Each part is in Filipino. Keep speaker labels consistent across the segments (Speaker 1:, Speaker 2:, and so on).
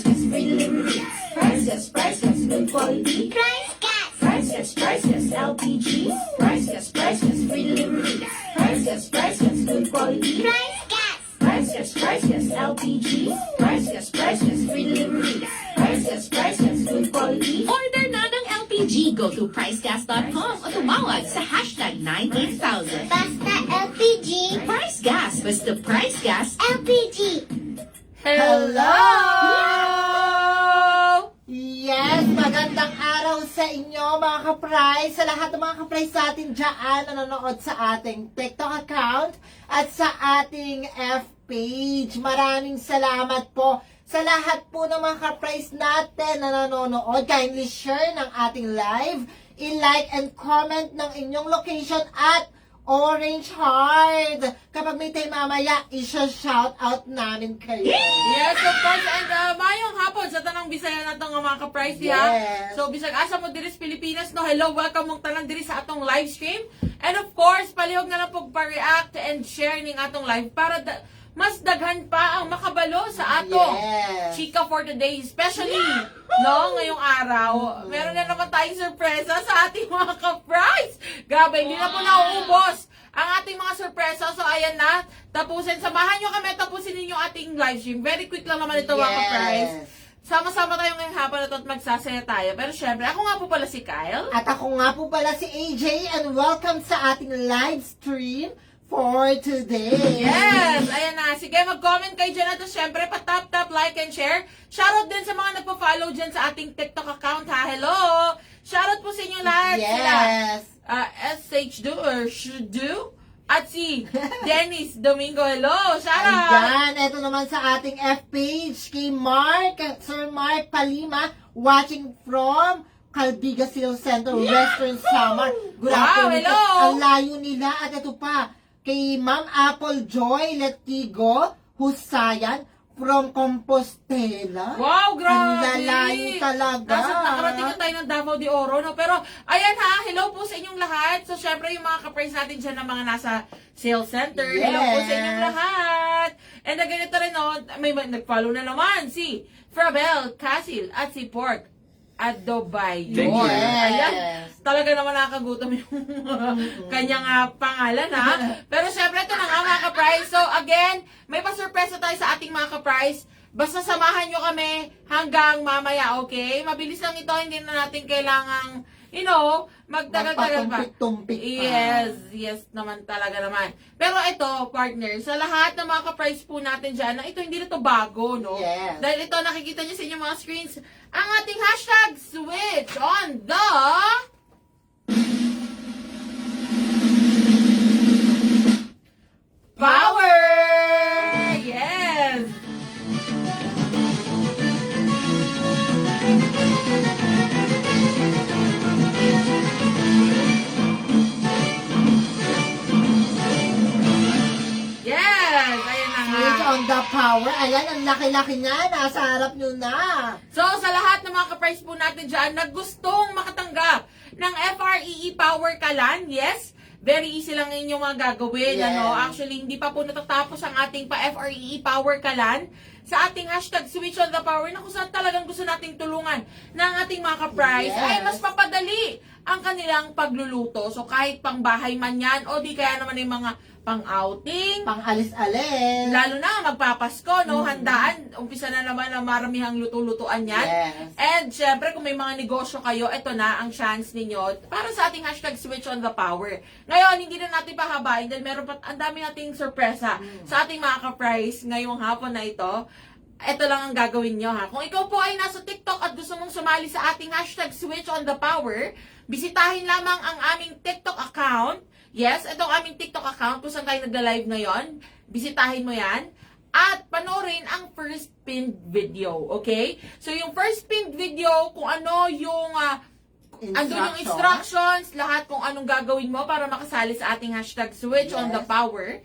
Speaker 1: priceless, free delivery. Priceless, good quality. Priceless, LPG. Priceless, free delivery. Priceless, good quality. Priceless, LPG. Priceless, free delivery. Priceless, good quality.
Speaker 2: Order na ng LPG. Go to pricegas.com o tumawag sa hashtag 98000.
Speaker 3: Basta LPG.
Speaker 2: Price Gas. Basta Price Gas.
Speaker 3: LPG.
Speaker 4: Hello!
Speaker 5: Yes, magandang araw sa inyo mga ka-price, sa lahat ng mga ka-price sa atin dyan na nanonood sa ating TikTok account at sa ating F page. Maraming salamat po sa lahat po ng mga ka-price natin na nanonood. Kindly share ng ating live, i-like and comment ng inyong location at orange heart. Kapag may tayo mamaya, isa-shout out namin kayo.
Speaker 4: Yes, of course. And mayong hapon sa tanang Bisaya na itong mga ka-price ha.
Speaker 5: Yes.
Speaker 4: So, bisag asa mo diris Pilipinas, no? Hello, welcome mong tanan diri sa atong live stream. And of course, palihog na lang po pa-react and share ning atong live para mas daghan pa ang makabalo sa atong
Speaker 5: Yes.
Speaker 4: chika for today. Especially, no, ngayong araw, meron na naman tayong sorpresa sa ating mga ka-price. Grabe, hindi na po nauubos ang ating mga sorpresa. So, ayan na. Tapusin. Samahan nyo kami. Tapusin ninyo ating live stream. Very quick lang naman ito, mga ka-price. Sama-sama tayo ngayong hapon na ito at magsasaya tayo. Pero syempre, ako nga po pala si Kyle.
Speaker 5: At ako nga po pala si AJ and welcome sa ating live stream for today.
Speaker 4: Yes! Ayan na. Sige, mag-comment kayo dyan. At syempre, pa-tap, like, and share. Shoutout din sa mga nagpa-follow dyan sa ating TikTok account, ha? Hello! Shoutout po sa inyo lahat.
Speaker 5: Yes.
Speaker 4: SH2 or Shudu. At si Dennis Domingo. Hello! Shoutout!
Speaker 5: Ayan, ito naman sa ating F page kay Mark, Sir Mark Palima, watching from Calbiga City Center, Western Samar. Good
Speaker 4: Wow,
Speaker 5: afternoon.
Speaker 4: hello!
Speaker 5: Ang layo nila. At ito pa, kay Ma'am Apple Joy Letigo Husayan from Compostela.
Speaker 4: Wow, grabe!
Speaker 5: Ang lalayo talaga.
Speaker 4: Nakarating na tayo ng Davao de Oro, no? Pero, ayan ha, hello po sa inyong lahat. So, syempre, yung mga ka-price natin dyan ng mga nasa sales center.
Speaker 5: Yes.
Speaker 4: Hello po sa inyong lahat. And ganito rin, no? May nag-follow na naman si Frabel Casil at si Pork Adobayo.
Speaker 5: Thank you.
Speaker 4: Ayan.
Speaker 5: Yes.
Speaker 4: Talaga naman nakakagutom yung kanyang pangalan, ha? Pero syempre, ito na nga mga ka-price. So, again, may pasurpresa tayo sa ating mga ka-price. Basta samahan nyo kami hanggang mamaya, okay? Mabilis lang ito, hindi na natin kailangang, magtagal-tagal pa.
Speaker 5: Magpatumpik-tumpik pa.
Speaker 4: Yes naman talaga naman. Pero ito, partner, sa lahat ng mga ka-price po natin dyan, na ito hindi na to bago, no?
Speaker 5: Yes.
Speaker 4: Dahil ito, nakikita nyo sa inyong mga screens, ang ating hashtag switch on the power! Yes! Yes! Ayan na nga.
Speaker 5: Switch on the power. Ayan, ang laki-laki niya. Nasa harap nyo na.
Speaker 4: So, sa lahat ng mga ka-price po natin dyan na gustong makatanggap ng FREE Power Kalan, yes, very easy lang inyong mga gagawin.
Speaker 5: Yes.
Speaker 4: Actually, hindi pa po natatapos ang ating pa-FREE Power Kalan sa ating hashtag Switch on the Power na kung saan talagang gusto nating tulungan ng ating mga ka-price
Speaker 5: Yes.
Speaker 4: ay mas papadali ang kanilang pagluluto. So, kahit pang bahay man yan o di kaya naman yung mga pang-outing,
Speaker 5: Pang-alis-alis.
Speaker 4: lalo na magpapasko, no? Handaan, umpisa na naman ang maramihang luto-lutuan yan.
Speaker 5: Yes.
Speaker 4: And syempre, kung may mga negosyo kayo, ito na ang chance ninyo para sa ating hashtag Switch on the Power. Ngayon, hindi na natin pahabain dahil meron pa ang dami nating sorpresa sa ating mga ka-price ngayong hapon na ito. Ito lang ang gagawin nyo, ha? Kung ikaw po ay nasa TikTok at gusto mong sumali sa ating hashtag Switch on the Power, bisitahin lamang ang aming TikTok account. Yes, itong aming TikTok account kung saan tayo nagla-live ngayon. Bisitahin mo yan. At panoorin ang first pinned video, okay? So, yung first pinned video, kung ano yung andun yung instructions, lahat kung anong gagawin mo para makasali sa ating hashtag Switch on the Power.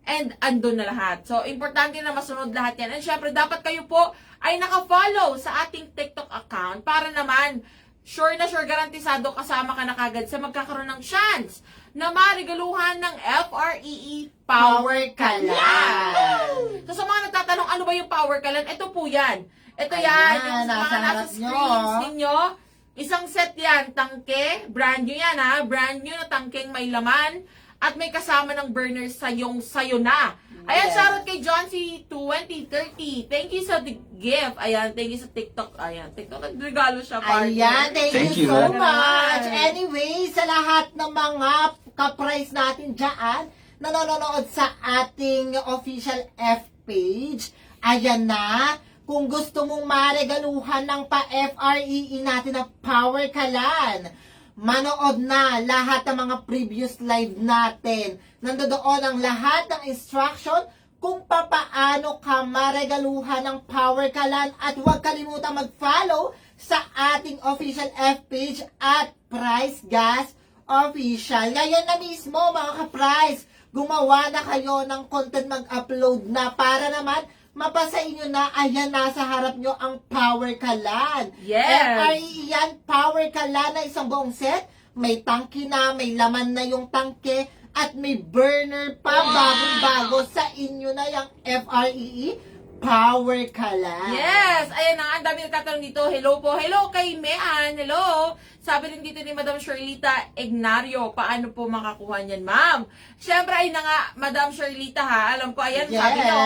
Speaker 4: And andun na lahat. So, importante na masunod lahat yan. And syempre, dapat kayo po ay naka-follow sa ating TikTok account para naman, sure na sure, garantisado kasama ka na kagad sa magkakaroon ng chance na marigaluhan ng FREE Power Kalan. So, sa mga nagtatanong, ano ba yung Power Kalan? Ito po yan. Ito
Speaker 5: Ayan,
Speaker 4: yan, yung
Speaker 5: nasa
Speaker 4: mga nasa
Speaker 5: harap nyo.
Speaker 4: screens ninyo. Isang set yan, tangke, brand new yan ha, brand new na tangkeng may laman at may kasama ng burner sayo na. Ayan,
Speaker 5: Yes.
Speaker 4: shoutout kay John C. 2030. Thank you sa gift. Ayan, thank you sa TikTok. Ayan, TikTok, nagregalo siya, partner.
Speaker 5: Ayan, thank you so
Speaker 4: Talaga
Speaker 5: much.
Speaker 4: naman.
Speaker 5: Anyway, sa lahat ng mga ka-price natin dyan, na nanonood sa ating official F page, ayan na, kung gusto mong maregaluhan ng pa-FREE natin na Power Kalan, manood na lahat ng mga previous live natin. Nandoon ang lahat ng instruction kung papaano ka maregaluhan ng Power Kalan at huwag kalimutang mag-follow sa ating official F page at Price Gas Official. Ngayon na mismo mga ka-price, gumawa na kayo ng content mag-upload na para naman mapasa inyo na, ayan, nasa harap nyo ang Power Kalan.
Speaker 4: Yes.
Speaker 5: FREE yan, Power Kalan na isang buong set. May tangke na, may laman na yung tangke, at may burner pa, bagong-bago sa inyo na yung FREE Power Kalan.
Speaker 4: Yes! Ayan na, ang dami nagtatanong dito. Hello po. Hello kay Mean. Hello! Sabi rin dito ni Madam Shirlita Ignario, paano po makakuha niyan, ma'am? Siyempre, ay na nga, Madam Shirlita ha. Alam ko, ayan, sabi
Speaker 5: Yes.
Speaker 4: nyo,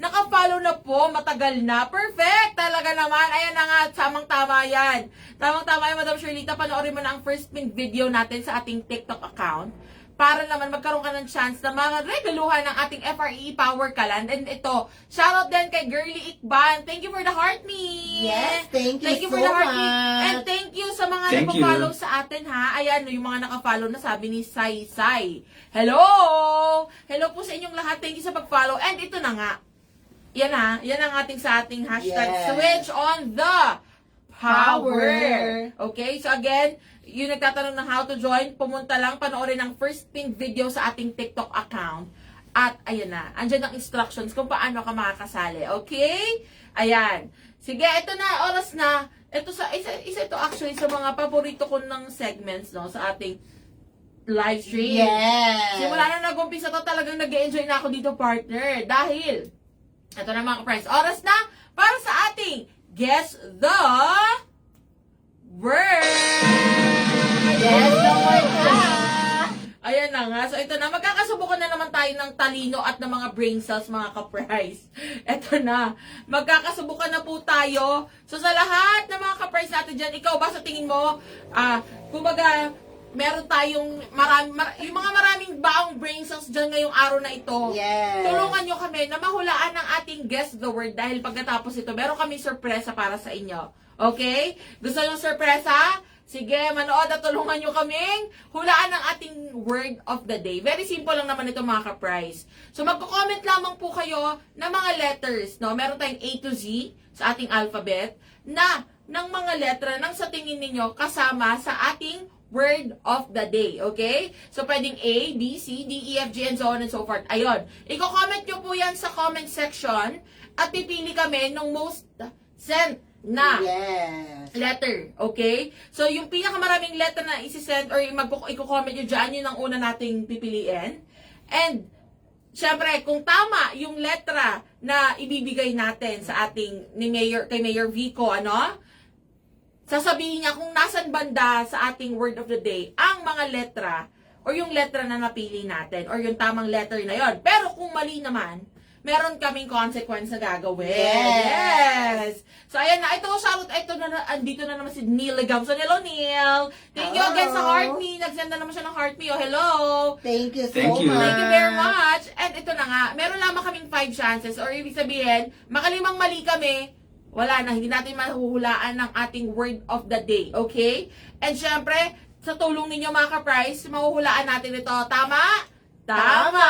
Speaker 4: naka-follow na po, matagal na. Perfect! Talaga naman. Ayan na nga, tamang-tama yan. Tamang-tama yan, Madam Shirlita. Panoorin mo na ang first pin video natin sa ating TikTok account para naman magkaroon ka ng chance na magaluhan ng ating FREE Power Kalan. And ito, shoutout din kay Girly Ikban. Thank you for the heart me.
Speaker 5: Yes, thank you
Speaker 4: for
Speaker 5: so
Speaker 4: the heart me.
Speaker 5: much.
Speaker 4: And thank you sa mga
Speaker 6: Thank you.
Speaker 4: nagpa-follow sa atin ha. Ayan, yung mga naka-follow na sabi ni Sai Sai. Hello! Hello po sa inyong lahat. Thank you sa pag-follow. And ito na nga. Yan ha. Yan ang ating sa ating hashtag
Speaker 5: Yes.
Speaker 4: switch on the power.
Speaker 5: Power.
Speaker 4: Okay? So again, yung nagtatanong ng how to join, pumunta lang, panoorin ang first pin video sa ating TikTok account. At, ayan na, andyan ang instructions kung paano ka makakasali. Okay? Ayan. Sige, ito na, oras na. Ito isa ito actually sa mga paborito ko ng segments, no, sa ating live stream.
Speaker 5: Yes.
Speaker 4: Simula na nag-umpisa to, talagang nag-enjoy na ako dito, partner. Dahil, ito na mga ka-friends, oras na para sa ating Guess the Word!
Speaker 5: Yes, the word na.
Speaker 4: Ayan na nga. So, ito na. Magkakasubukan na naman tayo ng talino at ng mga brain cells, mga ka-price. Ito na. Magkakasubukan na po tayo. So, sa lahat ng mga ka-price natin dyan, ikaw ba sa tingin mo, kumbaga, meron tayong yung mga maraming baong brain cells dyan ngayong araw na ito.
Speaker 5: Yes.
Speaker 4: Tulungan nyo kami na mahulaan ng ating Guess the Word dahil pagkatapos ito, meron kami sorpresa para sa inyo. Okay? Gusto nyo sorpresa? Sige, manood at tulungan nyo kaming hulaan ng ating word of the day. Very simple lang naman ito mga ka-price. So magko-comment lamang po kayo ng mga letters. No? Meron tayong A to Z sa ating alphabet na ng mga letra nang sa tingin ninyo kasama sa ating word of the day. Okay? So pwedeng A, B, C, D, E, F, G, and so on and so forth. Ayun. Iko-comment nyo po yan sa comment section at pipili kami ng most sent na
Speaker 5: Yes.
Speaker 4: letter, okay? So, yung pinakamaraming letter na isi-send or i-comment nyo dyan, yun ang una nating pipiliin. And, syempre, kung tama yung letra na ibibigay natin sa ating, kay Mayor Vico, ano? Sasabihin niya kung nasan banda sa ating word of the day ang mga letra or yung letra na napili natin or yung tamang letter na yon. Pero kung mali naman, meron kaming consequence na gagawin.
Speaker 5: Yes.
Speaker 4: So, ayan na. Ito, shoutout. Andito na naman si Neil Legamson. Hello, Neil. Thank you again sa Heart Me. Nag-send na naman siya ng Heart Me. Oh, hello.
Speaker 5: Thank you so
Speaker 6: Thank you.
Speaker 5: much.
Speaker 4: Thank you very much. And ito na nga, meron lamang kaming 5 chances or ibig sabihin, makalimang mali kami, wala na, hindi natin mahuhulaan ng ating word of the day. Okay? And syempre, sa tulong ninyo mga ka-price, mahuhulaan natin ito. Tama? Tama!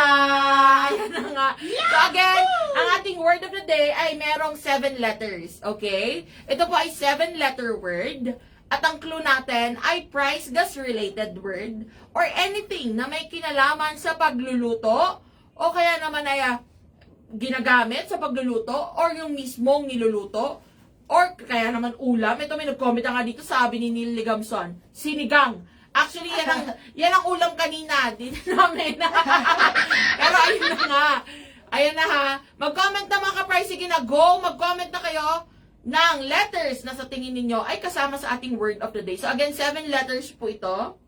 Speaker 4: Ayan na nga. So again, ang ating word of the day ay merong 7 letters. Okay? Ito po ay 7-letter word. At ang clue natin ay price gas related word or anything na may kinalaman sa pagluluto o kaya naman ay ginagamit sa pagluluto or yung mismong niluluto or kaya naman ulam. Ito may nag-comment nga dito, sabi ni Neil Legamson, sinigang. Actually, yan ang ulam kanina. Dito namin. Pero ayun na nga. Ayan na ha. Mag-comment na mga ka-price. Sige na, go. Mag-comment na kayo. ng letters na sa tingin ninyo ay kasama sa ating word of the day. So again, 7 letters po ito.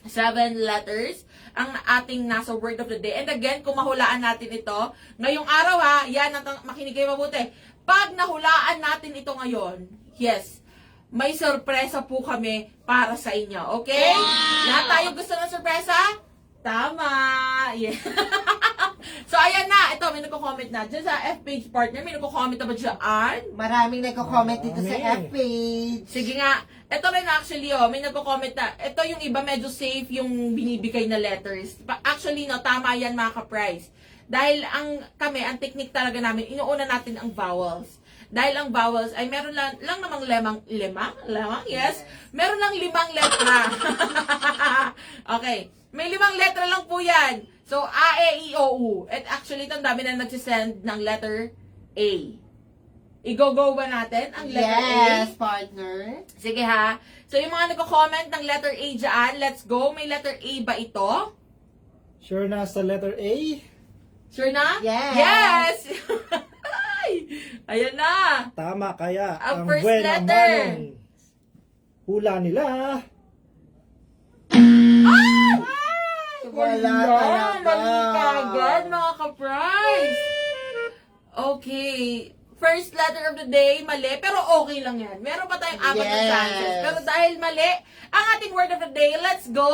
Speaker 4: 7 letters ang ating nasa word of the day. And again, kung mahulaan natin ito, ngayong araw ha, yan, makinig kayo mabuti. Pag nahulaan natin ito ngayon, yes, may sorpresa po kami para sa inyo. Okay? Lahat tayo gusto ng sorpresa? Tama! Yeah. So, ayan na. Ito, may nagko-comment na. Diyan sa F-page partner, may nagko-comment na ba dyan?
Speaker 5: Maraming nagko-comment dito sa F-page.
Speaker 4: Sige nga. Ito rin actually, may nagko-comment na. Ito yung iba medyo safe yung binibigay na letters. Actually, no, tama yan mga ka-price. Dahil ang technique talaga namin, inuuna natin ang vowels. Dahil ang vowels ay meron lang namang lemang, yes? Meron lang 5 letra. Okay. May 5 letra lang po yan. So, A, E, I, O, U. At actually, ito ang dami na nagsisend ng letter A. I-go-go ba natin ang letter A?
Speaker 5: Yes, partner.
Speaker 4: Sige ha. So, yung mga nagko-comment ng letter A dyan, let's go. May letter A ba ito?
Speaker 6: Sure na sa letter A?
Speaker 4: Sure na?
Speaker 5: Yes.
Speaker 4: Yes! Ay! Ayan na.
Speaker 6: Tama kaya.
Speaker 4: Ang
Speaker 6: Ang
Speaker 4: first
Speaker 6: buwan
Speaker 4: letter.
Speaker 6: manong hula nila.
Speaker 4: Ay!
Speaker 5: Wala talaga.
Speaker 4: Mali kagad, mga ka-prize. Okay. First letter of the day, mali. Pero okay lang yan. Meron pa tayong 4 na
Speaker 5: Yes.
Speaker 4: chances. Pero dahil mali, ang ating word of the day, let's go!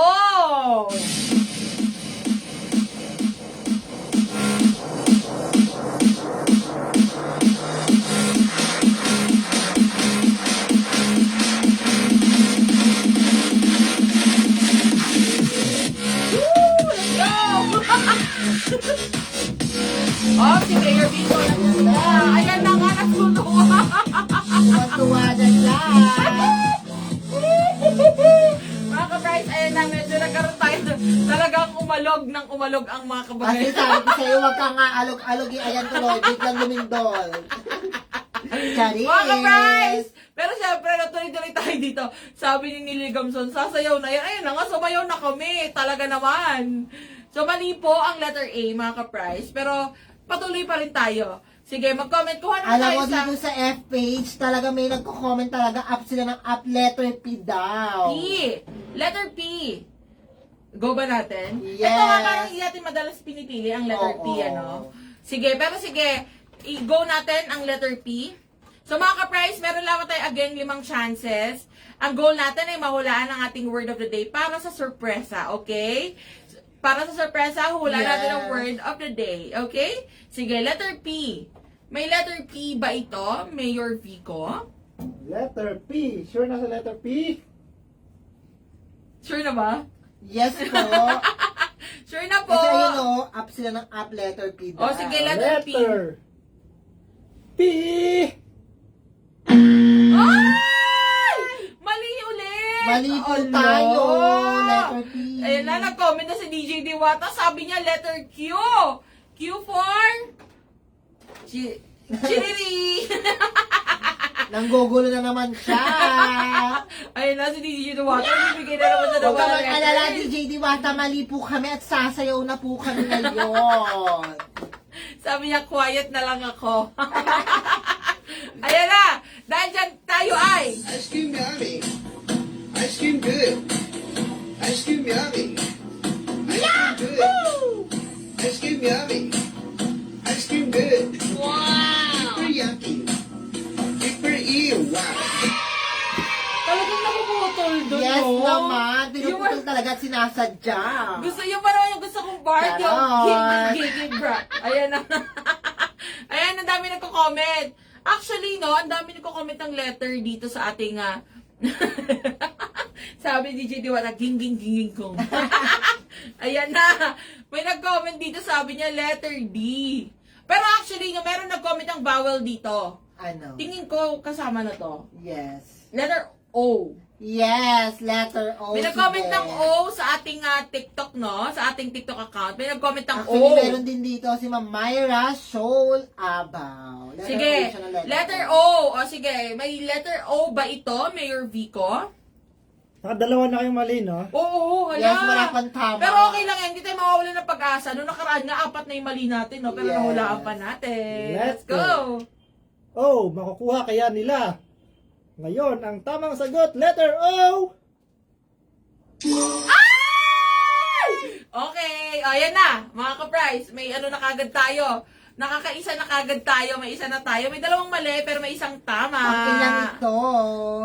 Speaker 4: Oh, si Mayor Vito na. Ayan na nga, nagtutuwa.
Speaker 5: Matuwa na lang.
Speaker 4: Mga ka-price, ayan na, medyo nagkaroon tayo. Talagang umalog ang mga
Speaker 5: Kasi
Speaker 4: kabagay.
Speaker 5: sabi ko sa'yo, huwag ka nga alog-alog. Ayan tuloy, biglang lumindol. Charis.
Speaker 4: Mga ka-price! Pero syempre, natuloy-tuloy tayo dito. Sabi ni Nili Gamson, sasayaw na yan. Ayun na nga, sumayaw na kami. Talaga naman. So, mali po ang letter A, mga ka-price. Pero, patuloy pa rin tayo. Sige, mag-comment. Kuha naman
Speaker 5: Alam
Speaker 4: tayo
Speaker 5: mo dito sa F-page, talaga may nagko-comment talaga up sila ng up letter P daw.
Speaker 4: P. Letter P. Go ba natin?
Speaker 5: Yes.
Speaker 4: Ito nga parang hindi natin madalas pinipili ang letter P,
Speaker 5: Oo.
Speaker 4: ano? Sige, pero sige, i-go natin ang letter P. So mga ka-price, meron lamang tayo again 5 chances. Ang goal natin ay mahulaan ang ating word of the day para sa sorpresa, okay? Para sa sorpresa, hulaan
Speaker 5: Yes.
Speaker 4: natin ang word of the day, okay? Sige, letter P. May letter P ba ito, Mayor Vico?
Speaker 6: Letter P. Sure na sa letter P?
Speaker 4: Sure na ba?
Speaker 5: Yes po.
Speaker 4: Sure na po.
Speaker 5: Kasi ayun o, up sila ng up letter P daw.
Speaker 4: O, sige, letter P.
Speaker 6: P.
Speaker 4: Ay! Mali ulit!
Speaker 5: Mali po
Speaker 4: Ala!
Speaker 5: tayo. Letter P.
Speaker 4: Ayun na, nag-comment na si DJ Diwata. Sabi niya, letter Q. Q for? Chiriri!
Speaker 5: Nanggugulo na naman siya.
Speaker 4: Ayun na, si DJ Diwata. Bibigay na naman siya ng
Speaker 5: Huwag ka
Speaker 4: mga
Speaker 5: mag-alala,
Speaker 4: letters.
Speaker 5: DJ Diwata, mali po kami at sasayaw na po kami ngayon.
Speaker 4: Sabi niya, quiet na lang ako. Ayan na! Dahil dyan tayo ay...
Speaker 7: Ice cream yummy. Ice cream good. Ice cream yummy. Ice cream good. Ice cream yummy. Ice cream good. Wow. Super yucky. Super ew. Wow.
Speaker 4: Talagang napuputol doon,
Speaker 5: Yes
Speaker 4: no?
Speaker 5: naman,
Speaker 4: Yung-
Speaker 5: pinuputol talaga at sinasadya.
Speaker 4: Gusto yung parang yung gusto kong part, yung
Speaker 5: Ganon.
Speaker 4: gigig bra. Ayan na. Ayan, ang dami nagko-comment. Actually, no, ang dami nagko-comment ng letter dito sa ating, sabi ni DJ Diwata, ging kong. Ayan na. May nag-comment dito, sabi niya, letter D. Pero actually, no, meron nag-comment ng vowel dito.
Speaker 5: Ano?
Speaker 4: Tingin ko, kasama na to.
Speaker 5: Yes.
Speaker 4: Letter O.
Speaker 5: Yes, letter O.
Speaker 4: May nag-comment
Speaker 5: sige.
Speaker 4: ng O sa ating TikTok, no? Sa ating TikTok account. May nag-comment ng
Speaker 5: Actually,
Speaker 4: O.
Speaker 5: meron din dito si Ma'am Myra Shoal Abaw. Letter O
Speaker 4: Sige,
Speaker 5: siya ng
Speaker 4: letter O. O sige, may letter O ba ito, Mayor Vico?
Speaker 6: Nakadalawa na kayong mali, no?
Speaker 4: Oo, hala.
Speaker 5: Yes, wala pang tama.
Speaker 4: Pero okay lang yan, hindi tayo mawawala ng pag-asa. Noong nakaraan nga, 4 na yung mali natin, no? Pero
Speaker 5: Yes.
Speaker 4: nahulaan pa natin. Let's
Speaker 6: Let's
Speaker 4: go.
Speaker 6: O, makukuha kaya nila. Ngayon, ang tamang sagot, letter O.
Speaker 4: Okay, o yan na, mga ka-prize. May ano na kagad tayo. Nakakaisa na kagad tayo, may isa na tayo. May dalawang mali, pero may isang tama.
Speaker 5: Ang ilan ito?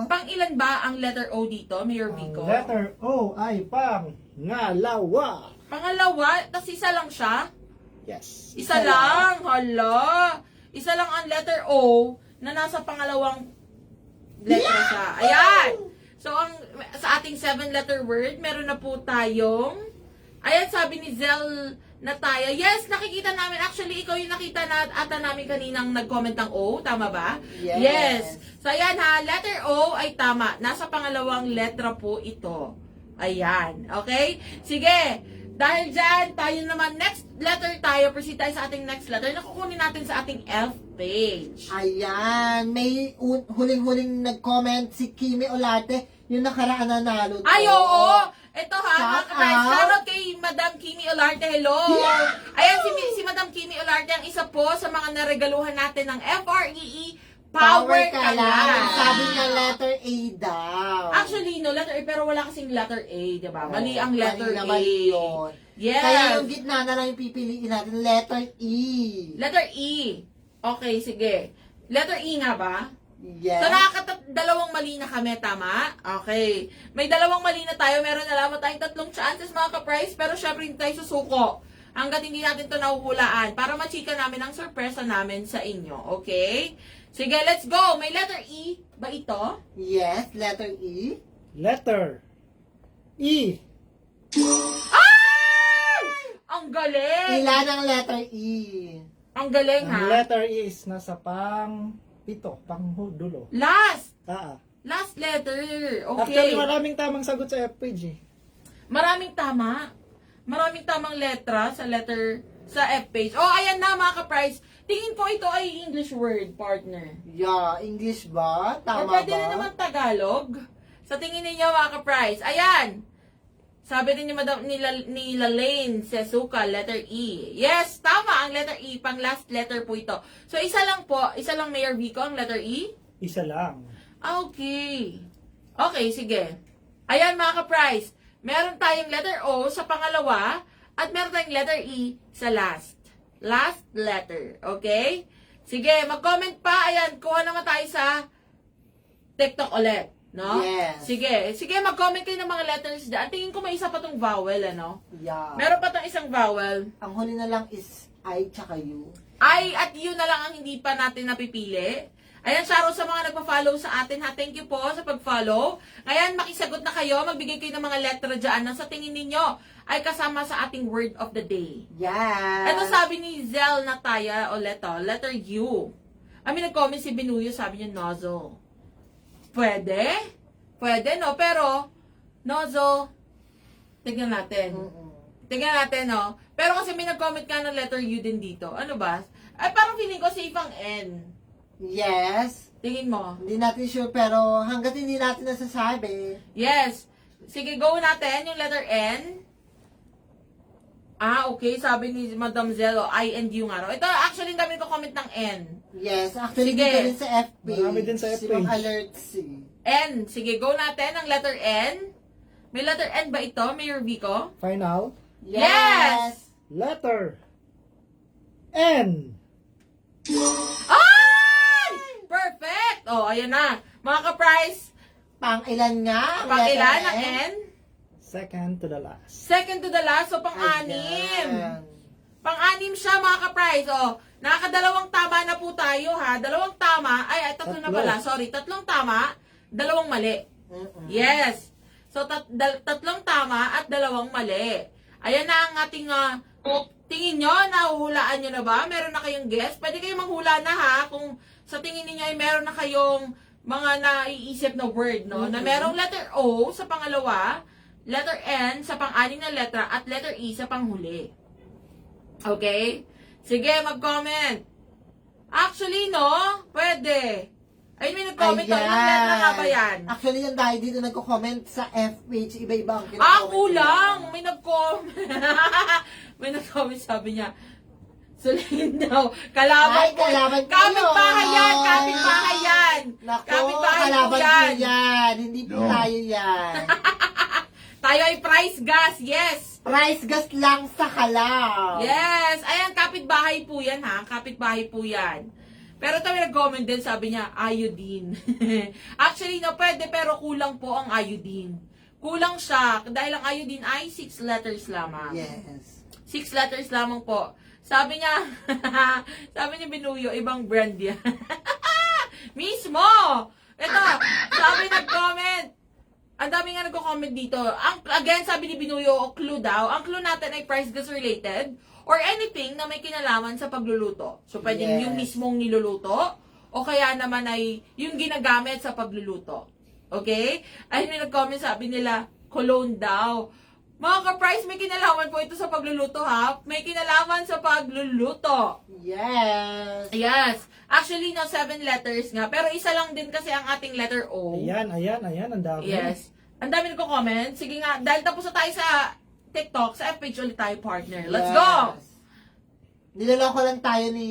Speaker 4: Pang ilan ba ang letter O dito, Mayor
Speaker 6: Ang
Speaker 4: Vico?
Speaker 6: letter O ay pang ngalawa.
Speaker 4: Pangalawa, tas isa lang siya?
Speaker 6: Yes.
Speaker 4: Isa lang, hala. Isa lang ang letter O na nasa pangalawang letter siya. Ayan! So, sa ating 7-letter word, meron na po tayong, ayan, sabi ni Zel Nataya, yes, nakikita namin. Actually, ikaw yung nakita na ata namin kaninang nag-comment ng O, tama ba?
Speaker 5: Yes.
Speaker 4: So, ayan ha, letter O ay tama. Nasa pangalawang letra po ito. Ayan, okay? Sige, dahil dyan, tayo naman, next letter tayo, proceed tayo sa ating next letter, nakukunin natin sa ating F page.
Speaker 5: Ayan, may huling-huling nag-comment si Kimi Olarte, yung nakaraan na nalo.
Speaker 4: Ay, oo! Ito ha, mga
Speaker 5: Shout
Speaker 4: ka-prize,
Speaker 5: out.
Speaker 4: shoutout kay Madam Kimi Olarte, hello! Ayan, si Madam Kimi Olarte, ang isa po sa mga naregaluhan natin ng FREE Power
Speaker 5: ka lang.
Speaker 4: Kalan.
Speaker 5: Sabi niya letter A daw.
Speaker 4: Actually, no, letter A, pero wala kasing letter A, di ba? Mali ang letter
Speaker 5: Mali na
Speaker 4: A.
Speaker 5: mali yun.
Speaker 4: Yes.
Speaker 5: Kaya yung gitna na lang yung pipiliin natin, letter E.
Speaker 4: Letter E. Okay, sige. Letter E nga ba?
Speaker 5: Yes.
Speaker 4: So, dalawang mali na kami, tama? Okay. May dalawang mali na tayo. Meron na lamang tayong 3 chances, mga ka-prize. Pero syempre, hindi tayo susuko. Hanggat hindi natin ito nahuhulaan. Para machika namin ang sorpresa namin sa inyo. Okay? Sige, let's go. May letter E ba ito?
Speaker 5: Yes, letter E.
Speaker 6: Letter E.
Speaker 4: Ay! Ang galing!
Speaker 5: Ilan ang letter E?
Speaker 4: Ang galing,
Speaker 6: Ang
Speaker 4: ha?
Speaker 6: letter E is nasa pang dulo.
Speaker 4: Last!
Speaker 6: Last
Speaker 4: letter.
Speaker 6: Actually,
Speaker 4: Okay.
Speaker 6: maraming tamang sagot sa F-page eh.
Speaker 4: Maraming tama. Maraming tamang letra sa F page. Oh, ayan na, mga ka-prize. Tingin ko ito ay English word, partner.
Speaker 5: Yeah, English ba?
Speaker 4: Or
Speaker 5: Tama
Speaker 4: pwede
Speaker 5: ba?
Speaker 4: rin naman Tagalog. Sa tingin ninyo, mga ka-prize. Ayan. Sabi rin ni Lane Sesuka, letter E. Yes, tama ang letter E. Pang last letter po ito. So, isa lang po. Isa lang, Mayor Vico, ang letter E?
Speaker 6: Isa lang.
Speaker 4: Okay. Okay, sige. Ayan, mga ka-prize. Meron tayong letter O sa pangalawa at meron tayong letter E sa last. Last letter. Okay? Sige, mag-comment pa. Ayan, kuha naman tayo sa TikTok ulit. No?
Speaker 5: Yes.
Speaker 4: Sige. Sige, mag-comment kayo ng mga letters dyan. Tingin ko may isa pa tong vowel, ano?
Speaker 5: Yeah.
Speaker 4: Meron pa tong isang vowel.
Speaker 5: Ang huli na lang is I tsaka U.
Speaker 4: I at you na lang ang hindi pa natin napipili. Ayan, Sharo, sa mga nagpa-follow sa atin, ha, thank you po sa pag-follow. Ngayon, makisagot na kayo, magbigay kayo ng mga letra dyan na sa tingin ninyo ay kasama sa ating word of the day.
Speaker 5: Yes.
Speaker 4: Ito sabi ni Zel Nataya Oleto, letter U. Nag-comment si Benuyo, sabi niya nozzle. Pwede? Pwede, no? Pero, nozzle, tignan natin. Tignan natin, no? Pero kasi may nag-comment ka ng letter U din dito. Ano ba? Ay, parang feeling ko safe ang N.
Speaker 5: Yes.
Speaker 4: Tingin mo?
Speaker 5: Hindi natin sure pero hanggat hindi natin nasasabi.
Speaker 4: Yes. Sige, go natin. Yung letter N. Okay. Sabi ni Madam Zelo, I and U nga raw. Ito, actually, dami ko comment ng N.
Speaker 5: Yes. Actually,
Speaker 4: Sige.
Speaker 5: dito rin sa FB.
Speaker 6: Marami din sa
Speaker 5: Si
Speaker 6: FB.
Speaker 5: Ma'am Alert C.
Speaker 4: N. Sige, go natin. Ang letter N. May letter N ba ito, Mayor Vico?
Speaker 6: Final.
Speaker 4: Yes!
Speaker 6: Letter N.
Speaker 4: Ay! Perfect! Oh, ayan na. Mga ka-prize,
Speaker 5: Pang ilan nga? ang
Speaker 4: pang-ilan
Speaker 5: letter
Speaker 4: ang N?
Speaker 6: Second to the last.
Speaker 4: Second to the last, so pang-anim.
Speaker 5: Ayan.
Speaker 4: Pang-anim siya, mga ka-prize. Oh, nakakadalawang tama na po tayo, ha? Dalawang tama. Ay, tatlo na
Speaker 6: Tatlo.
Speaker 4: pala. Sorry, tatlong tama, dalawang mali. Yes. So, tatlong tama at dalawang mali. Ayan na ang ating, tingin nyo, nahuhulaan nyo na ba? Meron na kayong guess? Pwede kayong manghula na, ha? Kung sa tingin niyo ay meron na kayong mga naiisip na word, no? Na merong letter O sa pangalawa, letter N sa pang-anim na letra, at letter E sa panghuli. Okay? Sige, mag-comment. Actually, no? Pwede. Ay, may nag-comment.
Speaker 5: Ayan.
Speaker 4: Ilang letra nga ba yan?
Speaker 5: Actually, yung dahil dito nagko-comment sa FB, iba-iba ang kino-comment.
Speaker 4: Kulang! May nag-comment. May nag-comment, sabi niya. Sulayin daw. Kalaban
Speaker 5: Ay, kalaban ko
Speaker 4: Kapit-bahay
Speaker 5: yun.
Speaker 4: yan! Kapit-bahay yan!
Speaker 5: Naku,
Speaker 4: Kapit-bahay po
Speaker 5: kalaban
Speaker 4: yan.
Speaker 5: ko yan. Hindi po tayo yan.
Speaker 4: Tayo ay price gas, yes!
Speaker 5: Price gas lang sa kalaw.
Speaker 4: Yes! Ayan, kapit-bahay po yan ha. Kapit-bahay po yan. Pero tayo nag-comment din, sabi niya, iodine. Actually, no, pwede, pero kulang po ang iodine. Kulang siya, dahil ang iodine ay 6 letters lamang.
Speaker 5: Yes.
Speaker 4: 6 letters lamang po. Sabi niya, sabi niya Binuyo, ibang brand yan. Mismo! Ito, sabi nag-comment. Ang dami nga nagko-comment dito. Again, sabi ni Binuyo, clue daw. Ang clue natin ay price gas related or anything na may kinalaman sa pagluluto. So, pwedeng
Speaker 5: Yes.
Speaker 4: yung mismong niluluto o kaya naman ay yung ginagamit sa pagluluto. Okay? Ay, may nag-comment, sabi nila, cologne daw. Mga ka-price, may kinalaman po ito sa pagluluto, ha? May kinalaman sa pagluluto.
Speaker 5: Yes.
Speaker 4: Yes. Actually, no, 7 letters nga. Pero isa lang din kasi ang ating letter O.
Speaker 6: Ayan, ang dami.
Speaker 4: Yes. Ang dami nagko-comment. Sige nga, dahil tapos na tayo sa TikTok, sa FPage ulit tayo, partner. Let's go!
Speaker 5: Niloloko lang tayo ni,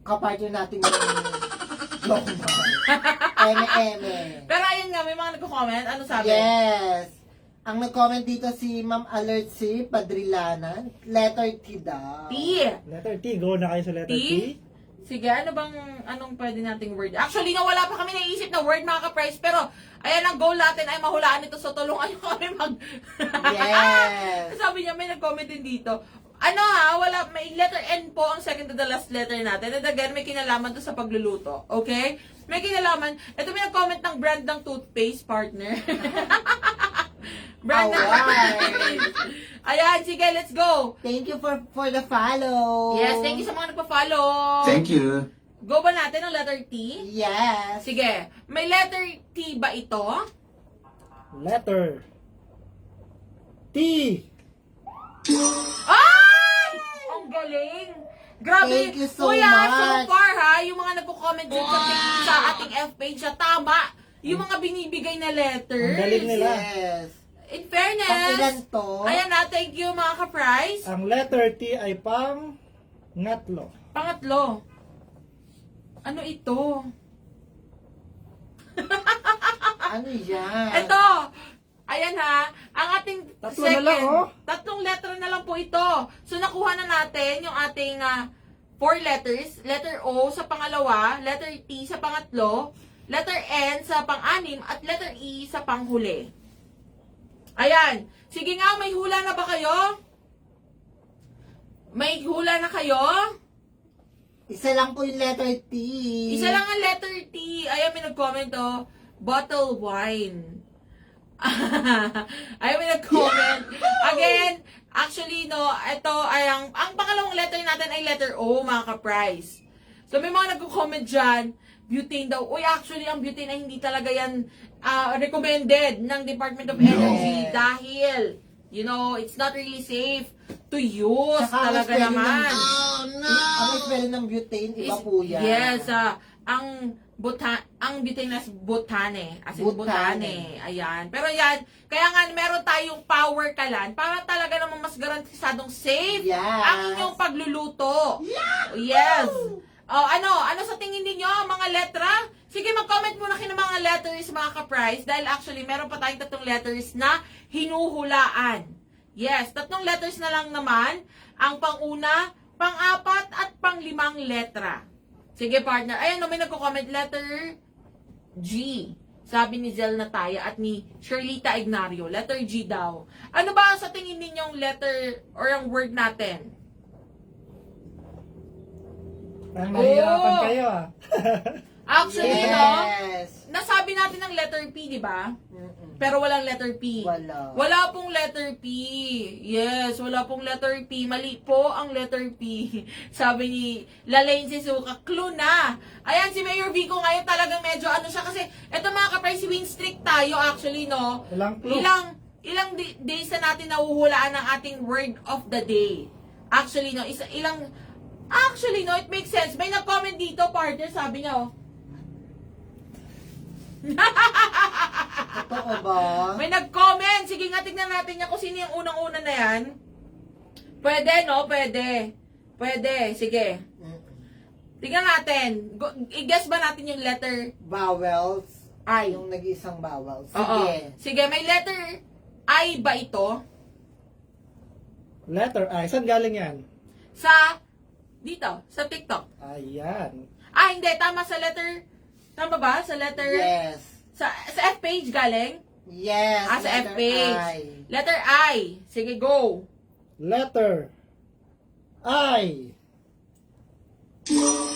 Speaker 5: kapartner natin yung Lokman. Eme.
Speaker 4: Pero ayun nga, may mga nagko-comment. Ano sabi?
Speaker 5: Yes. Ang nag-comment dito si Ma'am Alert si Padrilanan. Letter T daw.
Speaker 4: T.
Speaker 6: Letter T, go na kayo sa letter
Speaker 4: T?
Speaker 6: T.
Speaker 4: Sige, anong pwede nating word? Actually, wala pa kami naisip na word, mga ka-price. Pero, ayan, ang goal natin ay mahulaan ito. So, tulungan nyo kami
Speaker 5: Yes.
Speaker 4: Sabi niya, may nag-comment din dito. May letter N po ang second to the last letter natin. And again, may kinalaman to sa pagluluto. Okay? May kinalaman. Ito may nag-comment ng brand ng toothpaste, partner. brand ng
Speaker 5: Alright.
Speaker 4: Ayan, sige, let's go.
Speaker 5: Thank you for the follow.
Speaker 4: Yes, thank you sa mga nagpa-follow.
Speaker 7: Thank you.
Speaker 4: Go ba natin ang letter T?
Speaker 5: Yes.
Speaker 4: Sige. May letter T ba ito?
Speaker 6: Letter T.
Speaker 4: Ay! Ang galing! Grabe!
Speaker 5: Thank you so
Speaker 4: Kuya,
Speaker 5: much.
Speaker 4: so far ha, yung mga nagko-comment dyan sa ating F-page, tama! Yung mga binibigay na letters.
Speaker 6: Ang galing nila.
Speaker 5: Yes.
Speaker 4: In
Speaker 5: Ang ilan
Speaker 4: fairness,
Speaker 5: to?
Speaker 4: ayan na, thank you mga ka-price.
Speaker 6: Ang letter T ay pang ngatlo.
Speaker 4: Pangatlo. Ano ito?
Speaker 5: Ano yan?
Speaker 4: Ito! Ayan ha, ang ating
Speaker 6: Tatlo na lang, oh.
Speaker 4: tatlong letter na lang po ito. So, nakuha na natin yung ating 4 letters. Letter O sa pangalawa, letter T sa pangatlo, letter N sa pang-anim, at letter E sa panghuli. Ayan. Sige nga, may hula na ba kayo? May hula na kayo?
Speaker 5: Isa lang po yung letter T.
Speaker 4: Isa lang ang letter T. Ayan, may nag-comment, bottle wine. Ayan, may nag-comment. Again, actually, ito ay ang pangalawang letter natin ay letter O, mga ka-price. So, may mga nag-comment dyan, butane daw. Uy, actually, ang butane ay hindi talaga yan recommended ng Department of Energy dahil, it's not really safe to use
Speaker 5: Saka
Speaker 4: talaga
Speaker 5: ang
Speaker 4: naman.
Speaker 5: Ang spell ng butane, iba po yan.
Speaker 4: Yes, ang butane as butane. As in butane. Ayan. Pero yan, kaya nga meron tayong power kalan para talaga namang mas garantisadong safe
Speaker 5: Yes.
Speaker 4: ang inyong pagluluto. Yes. Ano sa tingin niyo mga letra? Sige, mag-comment muna kayo ng mga letters, mga ka-price, dahil actually meron pa tayong 3 letters na hinuhulaan. Yes, 3 letters na lang naman. Ang pang-una, pang-4 at pang-5 letra. Sige, partner. Ayan, may nagko-comment. Letter G. Sabi ni Zel Nataya at ni Shirlita Ignario. Letter G daw. Ano ba sa tingin ninyong letter or ang word natin?
Speaker 6: Ang nahihirapan
Speaker 4: Oh!
Speaker 6: kayo
Speaker 4: Actually,
Speaker 5: Yes.
Speaker 4: nasabi natin ang letter P, di ba?
Speaker 5: Mm-mm.
Speaker 4: Pero walang letter P.
Speaker 5: Wala.
Speaker 4: Wala pong letter P. Yes, wala pong letter P. Mali po ang letter P. Sabi ni Lalaine Sisuka, clue na. Ayan, si Mayor Vico ngayon talagang medyo siya kasi, eto mga kapay, si win streak tayo actually,
Speaker 6: Walang clue.
Speaker 4: Ilang days na natin nahuhulaan ng ating word of the day. Actually, it makes sense. May nag-comment dito, partner, sabi niya,
Speaker 5: Totoo ba?
Speaker 4: May nag-comment. Sige nga, tignan natin niya kung sino yung unang-una na yan. Pwede, no? Pwede. Pwede. Sige. Tingnan natin. I-guess ba natin yung letter
Speaker 5: Vowels.
Speaker 4: I?
Speaker 5: Yung nag-iisang vowels.
Speaker 4: Oo.
Speaker 5: Sige.
Speaker 4: Sige, may letter I ba ito?
Speaker 6: Letter I. Saan galing yan?
Speaker 4: Sa, dito, sa TikTok.
Speaker 6: Ayan.
Speaker 4: Hindi. Tama sa letter, tama ba? Sa letter,
Speaker 5: Yes.
Speaker 4: sa F page galing?
Speaker 5: Yes.
Speaker 4: Sa F
Speaker 5: letter
Speaker 4: page.
Speaker 5: I.
Speaker 4: Letter I. Sige, go.
Speaker 6: Letter I.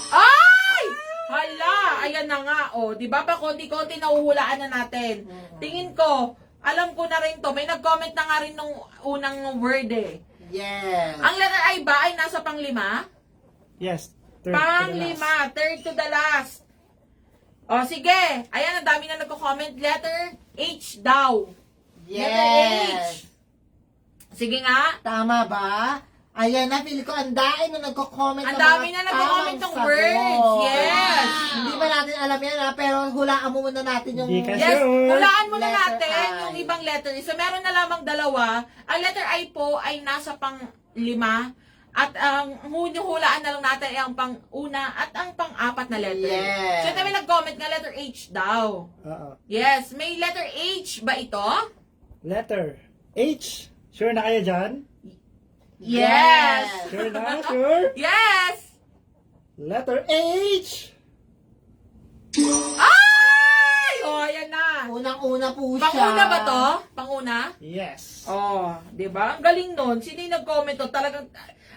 Speaker 4: Ay! Hala! Ayan na nga, oh. Di ba pa konti-konti nahuhulaan na natin. Tingin ko, alam ko na rin to. May nag-comment na nga rin nung unang word eh.
Speaker 5: Yes.
Speaker 4: Ang letter I ba ay nasa panglima?
Speaker 6: Yes. Third to the last.
Speaker 4: Panglima. Third to the last. O, sige. Ayan, ang dami na nagko-comment. Letter H daw. Letter H.
Speaker 5: Yes.
Speaker 4: Sige nga.
Speaker 5: Tama ba? Ayan na, feel ko ang dami na nagko-comment
Speaker 4: Ang
Speaker 5: ng
Speaker 4: dami
Speaker 5: mga
Speaker 4: na nagko-comment
Speaker 5: tamang
Speaker 4: ng
Speaker 5: sagot.
Speaker 4: words. Yes.
Speaker 5: Hindi ba natin alam yan ha? Pero hulaan mo muna natin yung...
Speaker 6: Hindi kasi-
Speaker 4: Yes,
Speaker 6: Sure.
Speaker 4: hulaan muna
Speaker 5: Letter
Speaker 4: natin
Speaker 5: I.
Speaker 4: yung ibang letter. So, meron na lamang dalawa. Ang letter I po ay nasa pang-lima. At ang hulaan na lang natin ay ang pang-una at ang pang-apat na letter.
Speaker 5: Yes.
Speaker 4: So, ito may nag-comment nga letter H daw.
Speaker 6: Oo.
Speaker 4: Yes. May letter H ba ito?
Speaker 6: Letter H. Sure na kayo dyan?
Speaker 4: Yes.
Speaker 6: Sure na? Sure?
Speaker 4: Yes!
Speaker 6: Letter H.
Speaker 4: Ay! O, ayan na.
Speaker 5: Unang-una po siya.
Speaker 4: Pang-una ba to? Pang-una?
Speaker 6: Yes.
Speaker 4: Oh, di ba? Ang galing nun. Sino yung nag-comment to? Talagang,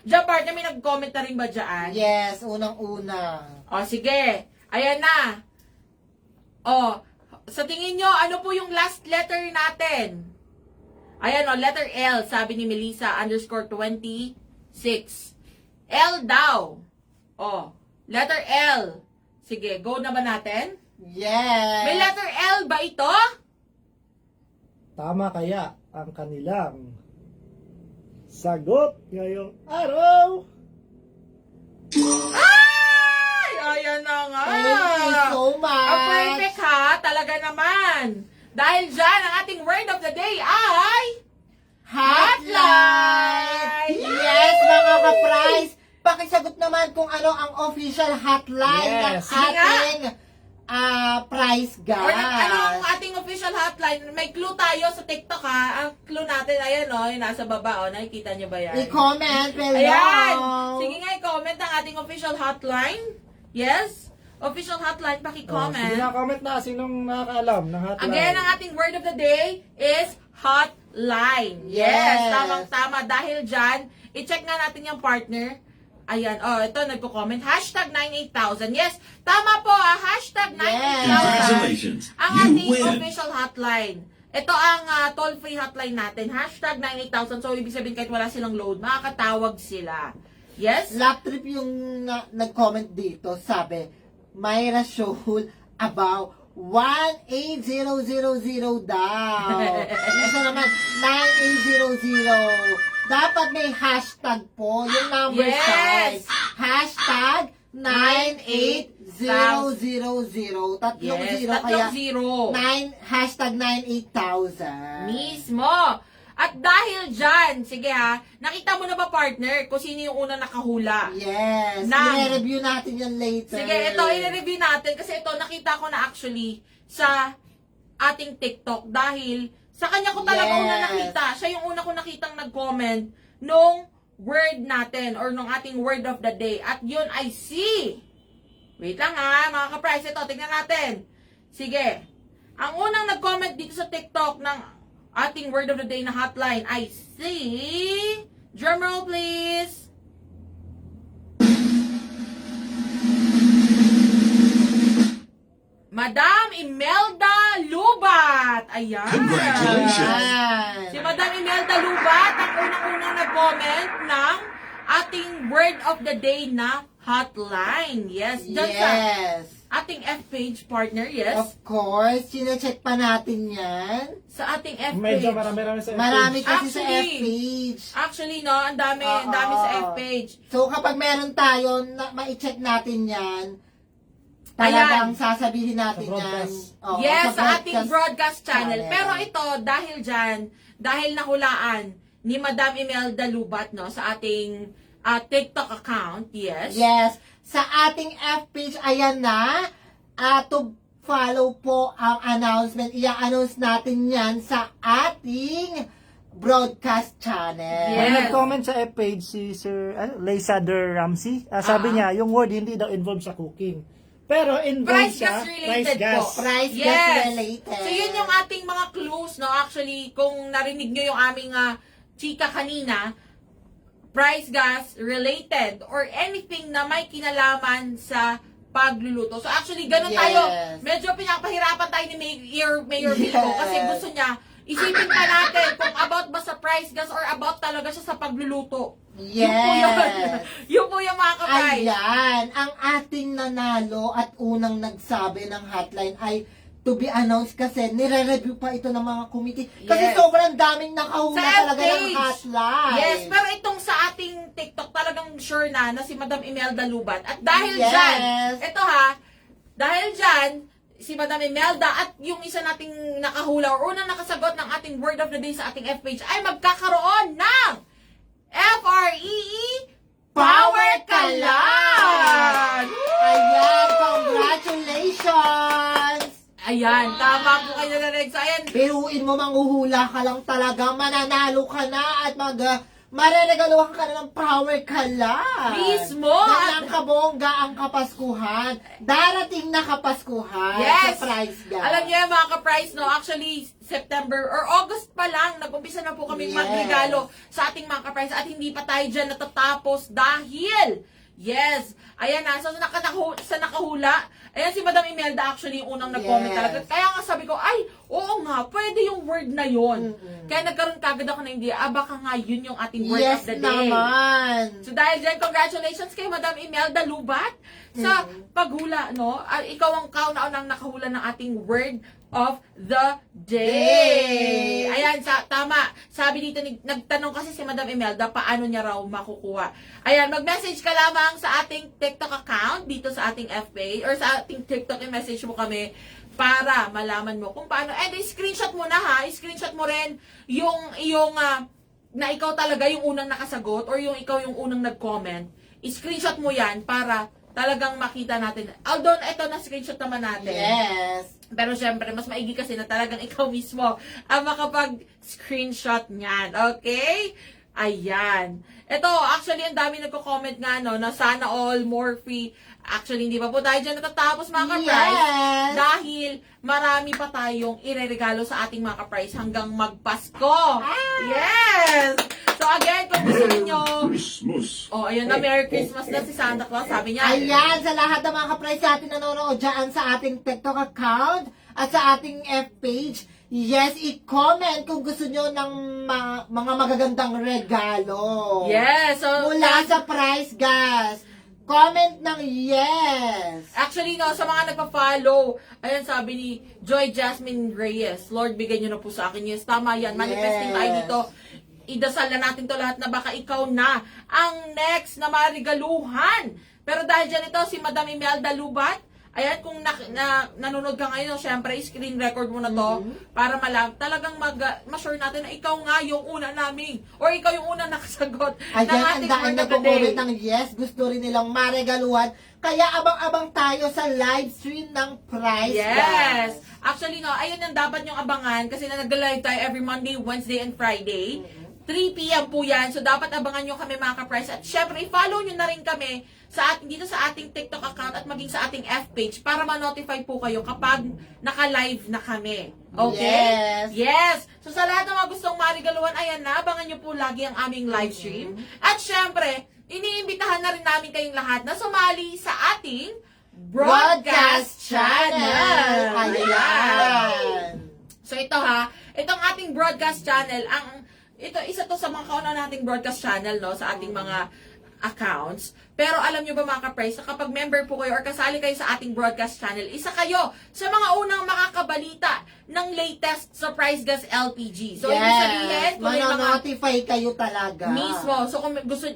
Speaker 4: dyan partner, may nag-comment na rin ba dyan?
Speaker 5: Yes, unang-una.
Speaker 4: O, sige. Ayan na. O, sa tingin nyo, ano po yung last letter natin? Ayan o, letter L, sabi ni Melissa _26. L daw. O, letter L. Sige, go na ba natin?
Speaker 5: Yes.
Speaker 4: May letter L ba ito?
Speaker 6: Tama kaya ang kanilang sagot ngayong araw?
Speaker 4: Ay! Ayan na nga.
Speaker 5: Thank you so much.
Speaker 4: Perfect ha, talaga naman. Dahil dyan, ang ating word of the day ay...
Speaker 5: Hotline! Yes, mga ka-prize! Pakisagot naman kung ano ang official hotline ng
Speaker 6: Yes.
Speaker 5: ating prize
Speaker 4: Or
Speaker 5: guys.
Speaker 4: ano ang ating official hotline? May clue tayo sa TikTok ha. Ang clue natin, ayan o, yung nasa baba o. Nakikita nyo ba yan?
Speaker 5: I-comment below.
Speaker 4: Ayan! Sige nga, i-comment ang ating official hotline. Yes? Official hotline,
Speaker 6: Sige
Speaker 4: paki-comment.
Speaker 6: na, comment na. Sinong nakakaalam ng hotline?
Speaker 4: Again, ang ating word of the day is hotline. Yes,
Speaker 5: Yes.
Speaker 4: tamang-tama. Dahil dyan, i-check nga natin yung partner. Ayan, ito, nagko-comment. #98000. Yes, tama po, #98000.
Speaker 8: Congratulations,
Speaker 4: Ang
Speaker 8: you
Speaker 4: ating
Speaker 8: win.
Speaker 4: official hotline. Ito ang toll-free hotline natin. #98000. So, ibig sabihin kahit wala silang load, makakatawag sila. Yes?
Speaker 5: Lap trip yung nag-comment dito. Sabi, Myra Shohul about 18000 daw. Isa naman, 9800. Dapat may hashtag po. Yung number
Speaker 4: Yes.
Speaker 5: sign. Hashtag 98000. Tatlong
Speaker 4: Yes,
Speaker 5: zero
Speaker 4: tatlong
Speaker 5: kaya
Speaker 4: zero.
Speaker 5: hashtag 98000.
Speaker 4: Mismo. At dahil dyan, sige ha, nakita mo na ba partner kung sino yung unang nakahula?
Speaker 5: Yes.
Speaker 4: Nang-
Speaker 5: I-review natin yan later.
Speaker 4: Sige, ito, i-review natin kasi ito, nakita ko na actually sa ating TikTok dahil sa kanya ko talaga
Speaker 5: Yes.
Speaker 4: una nakita. Siya yung una ko nakitang nag-comment nung word natin or nung ating word of the day. At yun ay si... Wait lang ha, mga ka-price. Ito, tingnan natin. Sige. Ang unang nag-comment dito sa TikTok ng ating word of the day na hotline ay si... Drumroll please. Madam Imelda Lubat. Ayan.
Speaker 8: Congratulations.
Speaker 5: Yan.
Speaker 4: Si Madam Imelda Lubat ang unang-unang nag-comment ng ating word of the day na hotline. Yes. Dyan sa
Speaker 5: Yes.
Speaker 4: ating F-page partner. Yes.
Speaker 5: Of course, sinecheck pa natin yan.
Speaker 4: Sa ating F-page.
Speaker 6: Medyo marami sa
Speaker 5: Marami kasi sa
Speaker 4: Actually,
Speaker 5: F-page.
Speaker 4: Actually, no, ang dami
Speaker 5: Oo.
Speaker 4: sa F-page.
Speaker 5: So, kapag meron tayo, ma-check natin yan, talagang sasabihin natin
Speaker 6: Sa
Speaker 5: yan.
Speaker 6: broadcast.
Speaker 5: Oo,
Speaker 4: Yes, sa ating broadcast channel.
Speaker 5: channel.
Speaker 4: Pero ito, dahil dyan, dahil nahulaan ni Madam Imelda Lubat, no, sa ating TikTok account. Yes.
Speaker 5: Yes. Sa ating F page, ayan na. To follow po ang announcement. I-announce natin yan sa ating broadcast channel.
Speaker 4: Yes.
Speaker 6: May nag-comment sa F-page si Sir Laysander Ramsey. Sabi niya, yung word hindi daw involved sa cooking. Pero involved
Speaker 4: Price
Speaker 6: sa
Speaker 4: gas related po.
Speaker 5: Price gas
Speaker 4: Yes.
Speaker 5: related.
Speaker 4: So, yun yung ating mga clues, no? Actually, kung narinig nyo yung aming chika kanina, price gas related or anything na may kinalaman sa pagluluto. So, actually, ganun
Speaker 5: Yes.
Speaker 4: tayo. Medyo pinapahirapan tayo ni Mayor Vico
Speaker 5: Yes.
Speaker 4: kasi gusto niya, isipin pa natin kung about ba sa price gas or about talaga siya sa pagluluto. Yun po yun.
Speaker 5: Yes.
Speaker 4: Yun po yung mga kapay.
Speaker 5: Ayan, ang ating nanalo at unang nagsabi ng hotline ay to be announced kasi nire-review pa ito ng mga committee. Kasi
Speaker 4: Yes.
Speaker 5: sobrang daming nakahula
Speaker 4: Sa
Speaker 5: talaga ng
Speaker 4: F-page.
Speaker 5: hotline.
Speaker 4: Yes, pero itong sa ating TikTok talagang sure na si Madam Imelda Lubat. At dahil
Speaker 5: Yes.
Speaker 4: dyan, dahil dyan, si Madam Imelda at yung isa nating nakahula or unang nakasagot ng ating word of the day sa ating F-page ay magkakaroon ng FREE Power Kalan!
Speaker 5: Ayan, congratulations!
Speaker 4: Ayan, tama po kayo na Rex. Ayan,
Speaker 5: Biruin mo, manghuhula ka lang talaga, mananalo ka na at mareregaluhan ka na ng power ka lang.
Speaker 4: mismo!
Speaker 5: Na ang kabongga ang Kapaskuhan. Darating na Kapaskuhan
Speaker 4: Yes!
Speaker 5: sa prize gas.
Speaker 4: Alam niyo yung mga ka-price, no? Actually, September or August pa lang, nag-umpisa na po kami
Speaker 5: Yes.
Speaker 4: magregalo sa ating mga ka-price at hindi pa tayo dyan natatapos dahil, yes, ayan na, so sa nakahula, ayan si Madam Imelda actually yung unang nag-comment
Speaker 5: Yes.
Speaker 4: talaga. Kaya nga sabi ko, ay, oo nga, pwede yung word na yon.
Speaker 5: Mm-mm.
Speaker 4: Kaya nagkaroon kagad ako ng idea, baka nga yun yung ating word
Speaker 5: Yes
Speaker 4: of the day.
Speaker 5: naman.
Speaker 4: So dahil dyan, congratulations kay Madam Imelda Lubat sa paghula, no? Ikaw ang kauna-unang nakahula ng ating word of the day. Ayan, tama. Sabi dito, nagtanong kasi si Madam Imelda, paano niya raw makukuha. Ayan, mag-message ka lamang sa ating TikTok account, dito sa ating FB, or sa ating TikTok, i-message mo kami para malaman mo kung paano. And screenshot mo na ha, screenshot mo rin yung na ikaw talaga yung unang nakasagot or yung ikaw yung unang nag-comment. I-screenshot mo yan para talagang makita natin. Although, ito na screenshot naman natin.
Speaker 5: Yes.
Speaker 4: Pero syempre, mas maigi kasi na talagang ikaw mismo ang makapag-screenshot niyan. Okay? Ayan. Ito, actually, ang dami nagko-comment nga, no, na sana all more free. Actually, hindi pa po tayo dyan natatapos, mga ka-price.
Speaker 5: Yes.
Speaker 4: Dahil marami pa tayong ireregalo sa ating mga ka-price hanggang magpasko. Yes! So again, kung gusto ninyo,
Speaker 8: Christmas.
Speaker 4: oh, ayun na, Merry Christmas na si Santa Claus, sabi niya.
Speaker 5: Ayan, sa lahat ng mga ka-price natin nanonood dyan sa ating TikTok account at sa ating F-page, yes, i-comment kung gusto nyo ng mga magagandang regalo.
Speaker 4: Yes! So,
Speaker 5: Mula sa price gas. Comment ng yes.
Speaker 4: actually, no, sa mga nagpa-follow, ayan, sabi ni Joy Jasmine Reyes, Lord, bigyan nyo na po sa akin. Yes, tama yan. Manifesting
Speaker 5: Yes.
Speaker 4: tayo dito. Idasal na natin to lahat na baka ikaw na ang next na marigaluhan. Pero dahil dyan ito, si Madam Imelda Lubat, ayan, kung nanonood ka ngayon, syempre, screen record mo na to para talagang ma-sure natin na ikaw nga yung una namin or ikaw yung una nakasagot ng
Speaker 5: Ayan, ang
Speaker 4: ating
Speaker 5: daan
Speaker 4: word
Speaker 5: na
Speaker 4: of the day.
Speaker 5: comment ng yes. Gusto rin nilang maregaluhan. Kaya abang-abang tayo sa live stream ng price
Speaker 4: Yes!
Speaker 5: gas.
Speaker 4: Actually, no, ayun ang dapat yung abangan kasi nag-live tayo every Monday, Wednesday, and Friday. 3 p.m. po yan. So, dapat abangan nyo kami mga ka-price. At syempre, follow nyo na rin kami dito sa ating TikTok account at maging sa ating F-page para ma-notify po kayo kapag naka-live na kami. Okay?
Speaker 5: Yes.
Speaker 4: Yes! So, sa lahat ng mga gustong marigaluhan, ayan na, abangan nyo po lagi ang aming live stream. At syempre, iniimbitahan na rin namin kayong lahat na sumali sa ating broadcast channel.
Speaker 5: Ayan.
Speaker 4: So ito ha, itong ating broadcast channel, isa to sa mga kauna nating broadcast channel, no, sa ating mga accounts. Pero alam nyo ba mga ka-price, na kapag member po kayo or kasali kayo sa ating broadcast channel, isa kayo sa mga unang makakabalita ng latest sa Price Gas LPG. So, ibig sabihin, kung may mga
Speaker 5: Manonotify kayo talaga.
Speaker 4: mismo. So,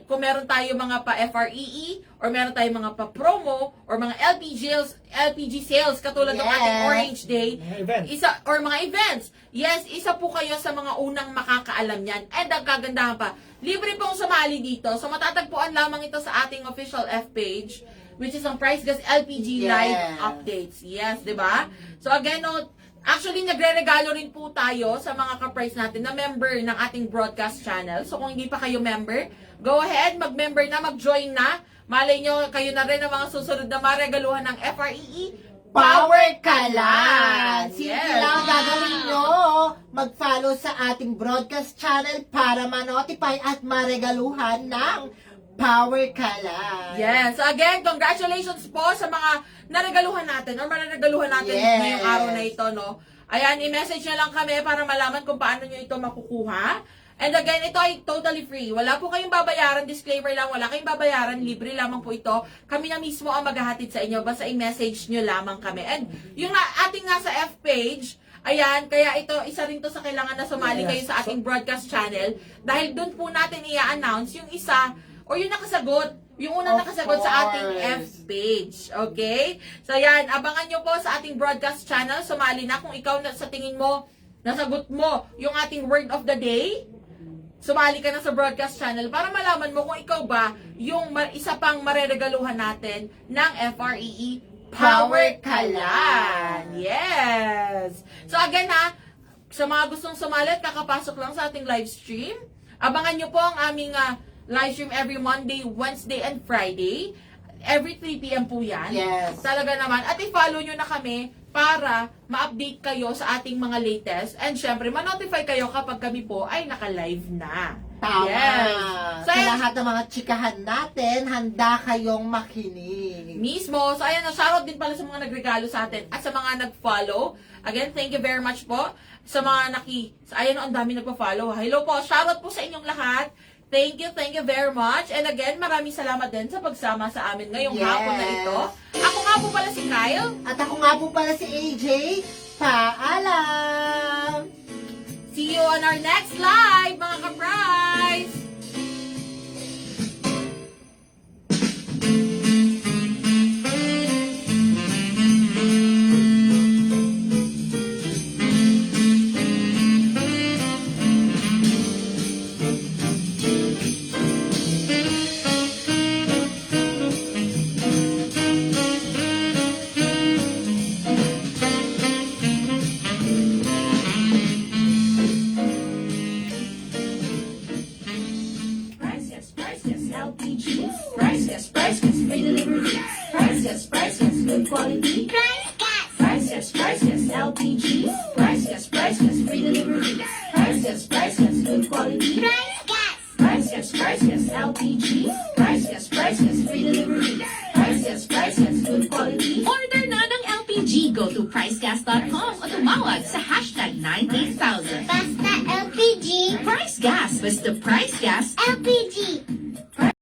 Speaker 4: kung meron tayo mga pa-FREE, or meron tayo mga pa-promo, or mga LPG sales, katulad ng ating
Speaker 5: Yes.
Speaker 4: Orange Day,
Speaker 6: Mga events.
Speaker 4: or mga events. Yes, isa po kayo sa mga unang makakaalam yan. And ang kagandahan pa, libre pong sumali dito. So, matatagpuan lamang ito sa ating official F page, which is ang Price Gas LPG live
Speaker 5: Yes.
Speaker 4: updates. Yes, di ba? So, again, actually, nagre-regalo rin po tayo sa mga ka-price natin na member ng ating broadcast channel. So, kung hindi pa kayo member, go ahead, mag-member na, mag-join na. Malay nyo, kayo na rin ang mga susunod na maregaluhan ng FREE
Speaker 5: Power Kalan! Simple
Speaker 4: Yes.
Speaker 5: lang ang gagawin nyo. Mag-follow sa ating broadcast channel para ma-notify at maregaluhan ng Power Kalan.
Speaker 4: Yes. So again, congratulations po sa mga naregaluhan natin or maregaluhan natin
Speaker 5: Yes.
Speaker 4: ngayong araw na ito, no? Ayan, i-message nyo lang kami para malaman kung paano nyo ito makukuha. And again, ito ay totally free. Wala po kayong babayaran, disclaimer lang, wala kayong babayaran, libre lamang po ito. Kami na mismo ang maghahatid sa inyo, basta i-message nyo lamang kami. And yung ating nasa F page, ayan, kaya ito, isa rin to sa kailangan na sumali kayo sa ating broadcast channel dahil doon po natin i-announce yung isa or yung nakasagot, yung unang
Speaker 5: Of
Speaker 4: nakasagot sa ating F
Speaker 5: course.
Speaker 4: page. Okay? So yan, abangan nyo po sa ating broadcast channel. Sumali na kung ikaw na, sa tingin mo, nasagot mo yung ating word of the day. Sumali ka na sa broadcast channel para malaman mo kung ikaw ba yung isa pang mareregaluhan natin ng FREE Power Kalan. Yes! So again ha, sa mga gustong sumali at kakapasok lang sa ating live stream, abangan nyo po ang aming live stream every Monday, Wednesday, and Friday. Every 3 p.m. po yan.
Speaker 5: Yes.
Speaker 4: Talaga naman. At i-follow nyo na kami para ma-update kayo sa ating mga latest. And syempre, ma-notify kayo kapag kami po ay naka-live na.
Speaker 5: Tama.
Speaker 4: Yes. So,
Speaker 5: Sa
Speaker 4: ayan,
Speaker 5: lahat ng mga chikahan natin, handa kayong makinig.
Speaker 4: mismo. So, ayan, shoutout din pala sa mga nagregalo sa atin at sa mga nag-follow. Again, thank you very much po sa mga ayan, ang dami nagpa-follow. Hello po, shoutout po sa inyong lahat. Thank you very much. And again, maraming salamat din sa pagsama sa amin ngayong
Speaker 5: Yes.
Speaker 4: hapon na ito. Ako nga po pala si Kyle.
Speaker 5: At ako nga po pala si AJ. Paalam!
Speaker 4: See you on our next live, mga ka-prize!
Speaker 1: Price Gas LPG. Price Gas, free delivery. Price Gas, good quality. Price Gas LPG. Price Gas, free delivery. Price Gas, good quality. Price Gas LPG. Price Gas, free delivery. Price Gas, good quality.
Speaker 2: Order na ng LPG. Go to pricegas.com o tumawag sa hashtag 98000.
Speaker 3: Basta LPG.
Speaker 2: Price Gas. Basta Price Gas